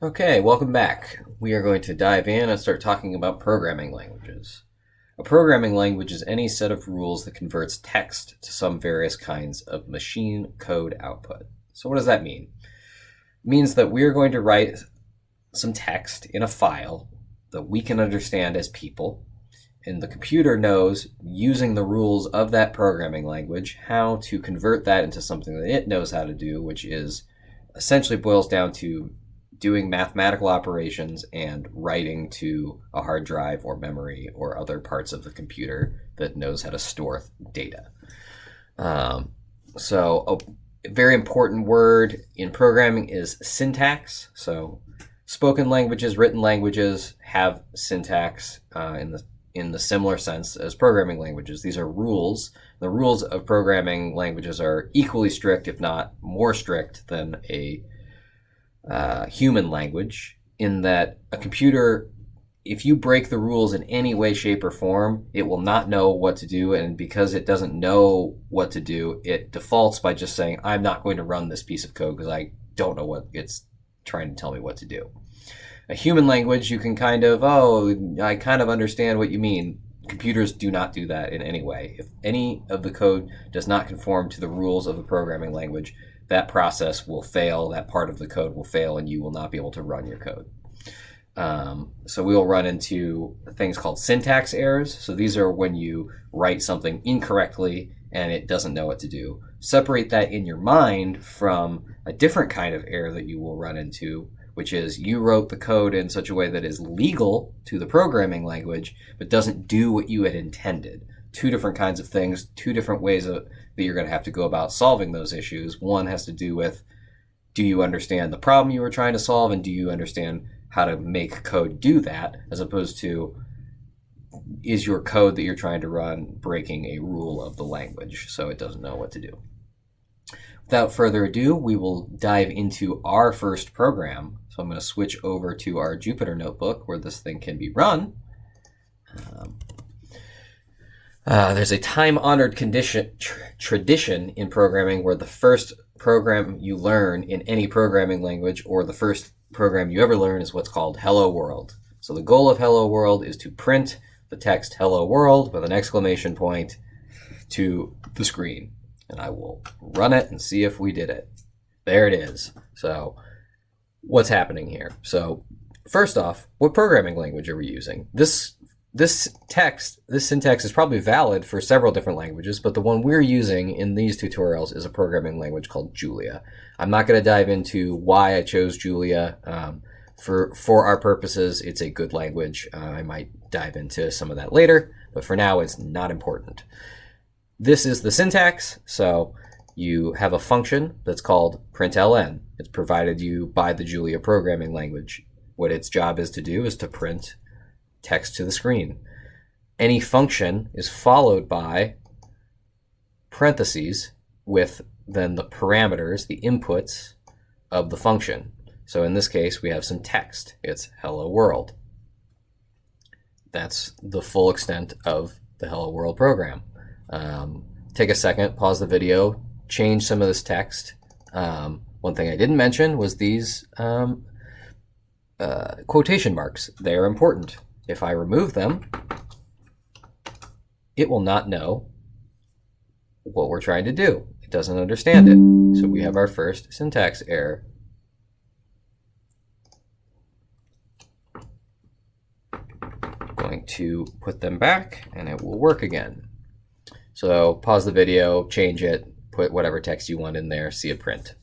Okay, welcome back. We are going to dive in and start talking about programming languages. A programming language is any set of rules that converts text to some various kinds of machine code output. So what does that mean? It means that we're going to write some text in a file that we can understand as people, and the computer knows, using the rules of that programming language, how to convert that into something that it knows how to do, which is essentially boils down to doing mathematical operations and writing to a hard drive or memory or other parts of the computer that knows how to store data. So a very important word in programming is syntax. So spoken languages, written languages have syntax in the similar sense as programming languages. These are rules. The rules of programming languages are equally strict, if not more strict, than a human language, in that a computer, if you break the rules in any way, shape, or form, it will not know what to do. And because it doesn't know what to do, it defaults by just saying, I'm not going to run this piece of code because I don't know what it's trying to tell me what to do. A human language, you can kind of, I kind of understand what you mean. Computers do not do that in any way. If any of the code does not conform to the rules of the programming language, that process will fail, that part of the code will fail, and you will not be able to run your code. So we will run into things called syntax errors. So these are when you write something incorrectly and it doesn't know what to do. Separate that in your mind from a different kind of error that you will run into, which is you wrote the code in such a way that is legal to the programming language, but doesn't do what you had intended. Two different kinds of things, two different ways that you're going to have to go about solving those issues. One has to do with, do you understand the problem you were trying to solve, and do you understand how to make code do that, as opposed to, is your code that you're trying to run breaking a rule of the language so it doesn't know what to do? Without further ado, we will dive into our first program. So I'm going to switch over to our Jupyter notebook where this thing can be run. There's a time-honored tradition in programming where the first program you learn in any programming language, or the first program you ever learn, is what's called Hello World. So the goal of Hello World is to print the text Hello World with an exclamation point to the screen. And I will run it and see if we did it. There it is. So what's happening here? So first off, what programming language are we using? This syntax is probably valid for several different languages, but the one we're using in these tutorials is a programming language called Julia. I'm not going to dive into why I chose Julia. For our purposes, it's a good language. I might dive into some of that later, but for now, it's not important. This is the syntax. So you have a function that's called println. It's provided you by the Julia programming language. What its job is to do is to print text to the screen. Any function is followed by parentheses with then the parameters, the inputs of the function. So in this case, we have some text. It's hello world. That's the full extent of the hello world program. Take a second, pause the video, change some of this text. One thing I didn't mention was these quotation marks. They're important. If I remove them, it will not know what we're trying to do. It doesn't understand it. So we have our first syntax error. I'm going to put them back and it will work again. So pause the video, change it, put whatever text you want in there, see a print.